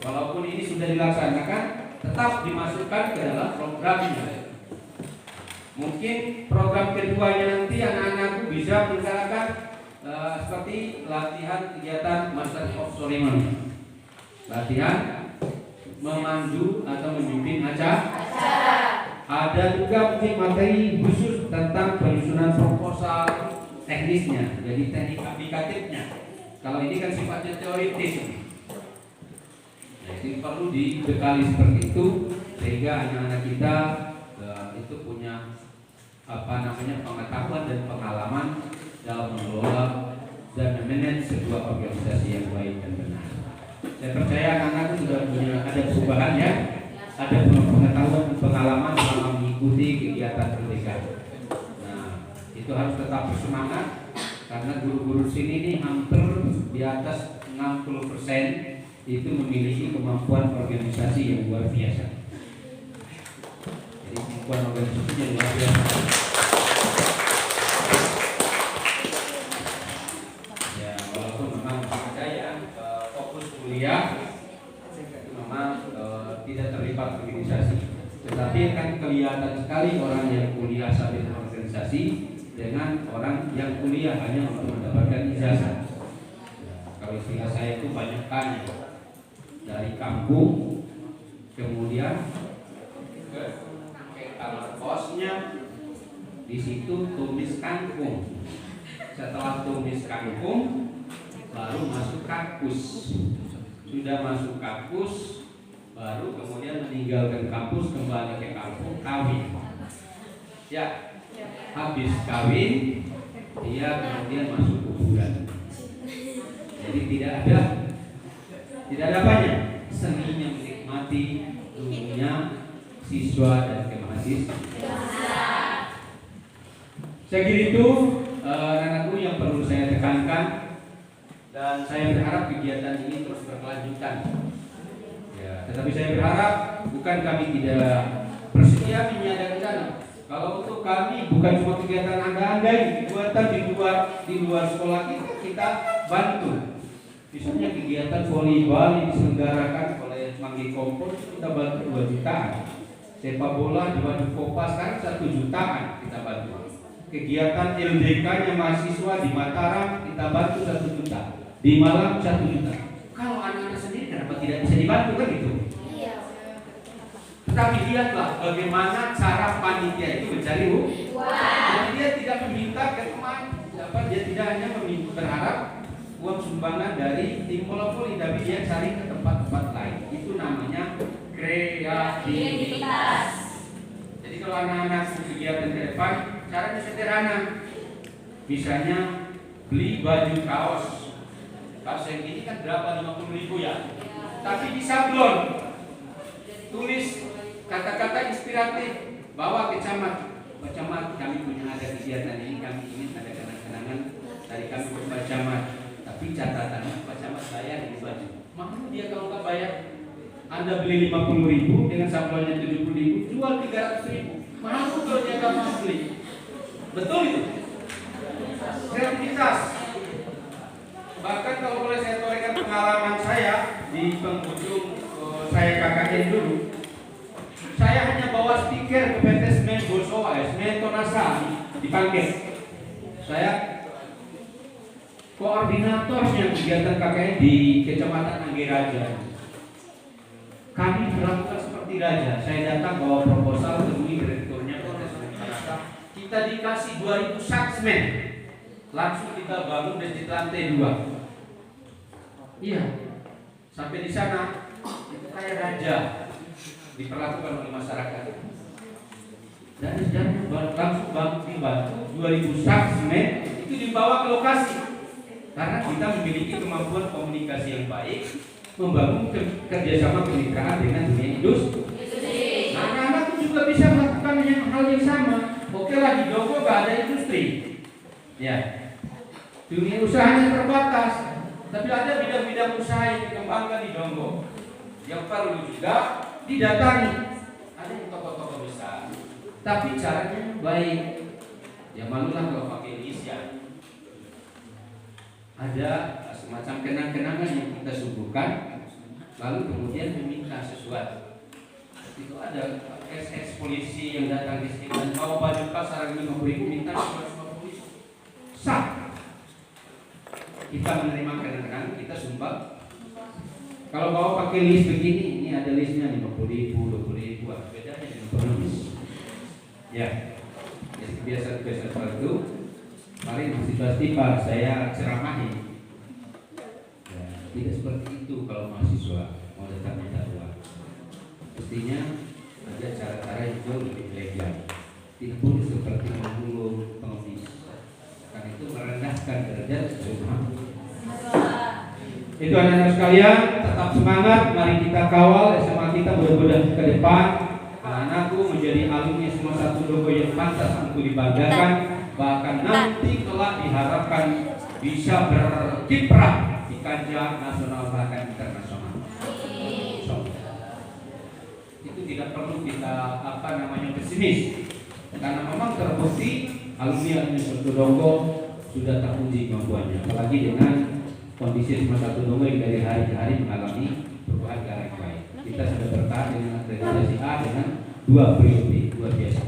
[SPEAKER 7] Walaupun ini sudah dilaksanakan, tetap dimasukkan ke dalam programnya. Mungkin program keduanya nanti anak-anakku bisa mengerjakan seperti latihan kegiatan Master of Ceremony, latihan memandu atau memimpin acara. Ada juga mungkin materi khusus tentang penyusunan proposal teknisnya, jadi teknik aplikatifnya. Kalau ini kan sifatnya teoritis, nah, itu perlu dibekali seperti itu sehingga anak-anak kita itu punya pengetahuan dan pengalaman dalam mengelola dan memanage sebuah organisasi yang baik dan benar. Saya percaya anak-anak sudah punya ada perubahan ya, ada pengetahuan dan pengalaman selama mengikuti kegiatan merdeka. Nah, itu harus tetap bersemangat karena guru-guru sini ini hampir di atas 60% itu memiliki kemampuan organisasi yang luar biasa. Jadi kemampuan organisasinya luar biasa. Ya, walaupun memang ada yang fokus kuliah memang tidak terlibat organisasi, tetapi kan kelihatan sekali orang yang kuliah sambil organisasi dengan orang yang kuliah hanya untuk mendapatkan ijazah. Kalau istilah saya itu banyak tanya dari kampung kemudian ke kamar kosnya, di situ tumis kangkung. Setelah tumis kangkung baru masuk kampus. Sudah masuk kampus baru kemudian meninggalkan kampus kembali ke kampung kawin. Ya, habis kawin dia kemudian masuk kuburan. Jadi tidak ada apanya, seninya menikmati dunia siswa dan kemahasiswaan. Saya kira itu anak-anakku yang perlu saya tekankan, dan saya berharap kegiatan ini terus berkelanjutan. Ya, tetapi saya berharap bukan kami tidak bersedia menyediakan dana. Kalau untuk kami bukan cuma kegiatan anda-anda, kegiatan di luar sekolah kita bantu. Misalnya kegiatan volleyball yang diselenggarakan oleh Manggi Kompor kita bantu 2 jutaan. Sepak bola di Waduk Kopas kan 1 jutaan kita bantu. Kegiatan LDK-nya mahasiswa di Mataram kita bantu 1 juta. Di Malang 1 juta. Kalau anak-anak sendiri kenapa tidak bisa dibantu kan gitu?
[SPEAKER 2] Iya.
[SPEAKER 7] Tetapi lihatlah bagaimana cara panitia itu mencari uang. Jadi dia tidak meminta ke teman, dia tidak hanya berharap uang sumbangan dari tim bola voli, tapi dia cari ke tempat-tempat lain. Itu namanya kreativitas. Jadi kalau anak-anak kegiatan ke depan, caranya sederhana. Misalnya beli baju kaos yang ini kan berapa, 50.000 ya. Tapi di sablon tulis kata-kata inspiratif, bawa ke camat. Pak Camat, kami punya ada kegiatan ini, kami ingin ada kenang-kenangan dari kami Pak Camat. Tapi catatannya Pak Camat bayar ini baju. Makanya dia kalau nggak bayar, Anda beli 50.000 dengan sablonnya 70.000, jual 300.000. Mahal kalau dia nggak mau beli. Betul itu. Kreativitas. Bahkan kalau boleh saya torehkan pengalaman saya di penghujung saya KKN dulu, saya hanya bawa stiker ke PT Semen Bosowa, Semen Tonasa dipanggil. Saya koordinatornya kegiatan KKN di Kecamatan Anggeraja. Kami berlakukan seperti raja. Saya datang bawa proposal, temui direkturnya PT Semen Tonasa. Kita dikasih 2.000 sak semen. Langsung kita bangun di lantai 2. Iya, sampai di sana itu kayak raja diperlakukan oleh masyarakat. Dan langsung dibantu 2.000 sak semen itu dibawa ke lokasi. Karena kita memiliki kemampuan komunikasi yang baik, membangun kerjasama kemitraan dengan dunia industri. Anak-anak juga bisa melakukan hal yang sama. Oke lah, di Dogo gak ada industri. Ya, dunia usahanya terbatas. Tapi ada bidang-bidang usaha yang dikembangkan di Donggo yang perlu juga didatangi. Ada yang toko-toko besar, tapi caranya baik. Ya malulah kalau pakai inisial. Ada semacam kenang-kenangan yang kita suguhkan, lalu kemudian meminta sesuatu. Itu ada SS polisi yang datang di sini dan bawa baju pasar 50.000 minta 250.000. Sah. Kita menerima kenang-kenangan, kita sumbang. Kalau bawa pakai list begini, ini ada listnya 50.000, 20.000, apa bedanya dengan bonus? Ya, jadi kebiasaan-kebiasaan seperti itu. Mari mahasiswa saya ceramahi. Ya, tidak seperti itu kalau mahasiswa mau datang minta uang. Mestinya ada cara-cara yang jauh lebih legal. Tidak boleh seperti menggulung pengemis. Karena itu merendahkan derajat seseorang. Itu anak-anak sekalian, tetap semangat. Mari kita kawal SMA kita mudah-mudahan ke depan. Anak-anakku menjadi alumni semua satu Donggo yang pantas untuk dibanggakan. Bahkan nanti telah diharapkan bisa berkiprah di kancah nasional bahkan internasional. Itu tidak perlu kita pesimis, karena memang terbukti alumni satu Donggo sudah teruji kemampuannya, apalagi dengan kondisi semua satu Donggo yang dari hari ke hari mengalami perubahan ke arah yang baik. Kita sudah bertahan dengan akreditasi A dengan 2 periode, luar biasa.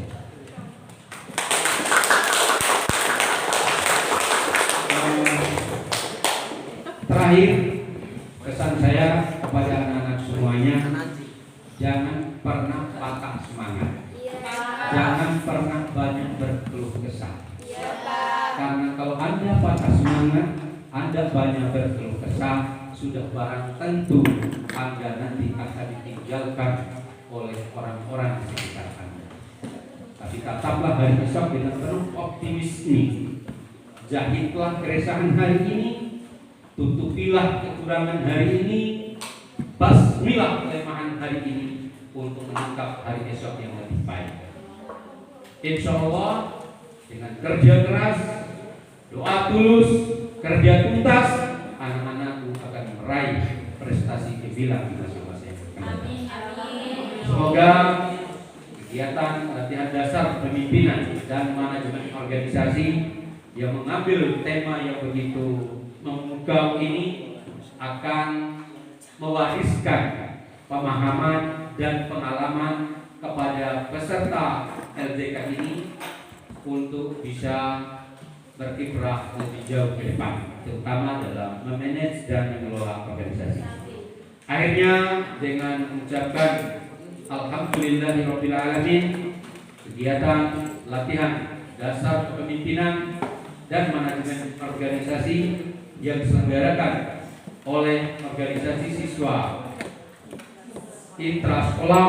[SPEAKER 7] Terakhir, pesan saya kepada anak-anak semuanya, jangan pernah patah semangat, jangan pernah banyak berkeluh kesah. Karena kalau Anda patah semangat, Anda banyak berkeluh kesah, sudah barang tentu Anda nanti akan ditinggalkan oleh orang-orang di sekitar Anda. Tapi tetaplah hari esok dengan penuh optimisme. Jahitlah keresahan hari ini, tutupilah kekurangan hari ini, basmilah kelemahan hari ini untuk menangkap hari esok yang lebih baik. Insya Allah dengan kerja keras, doa tulus, kerja tuntas, anak-anakku akan meraih prestasi gemilang di masa-masa yang akan datang. Semoga kegiatan latihan dasar pemimpinan dan manajemen organisasi yang mengambil tema yang begitu memukau ini akan mewariskan pemahaman dan pengalaman kepada peserta LDK ini untuk bisa berkiprah lebih jauh ke depan, terutama dalam memanage dan mengelola organisasi. Akhirnya dengan mengucapkan Alhamdulillahirabbil alamin, kegiatan latihan dasar kepemimpinan dan manajemen organisasi yang diselenggarakan oleh organisasi siswa intrasekolah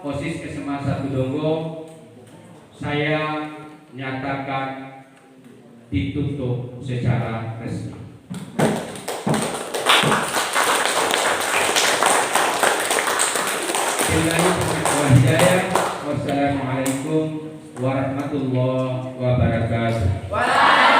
[SPEAKER 7] OSIS SMA 1 Donggo saya nyatakan ditutup secara resmi. Wassalamualaikum warahmatullahi wabarakatuh.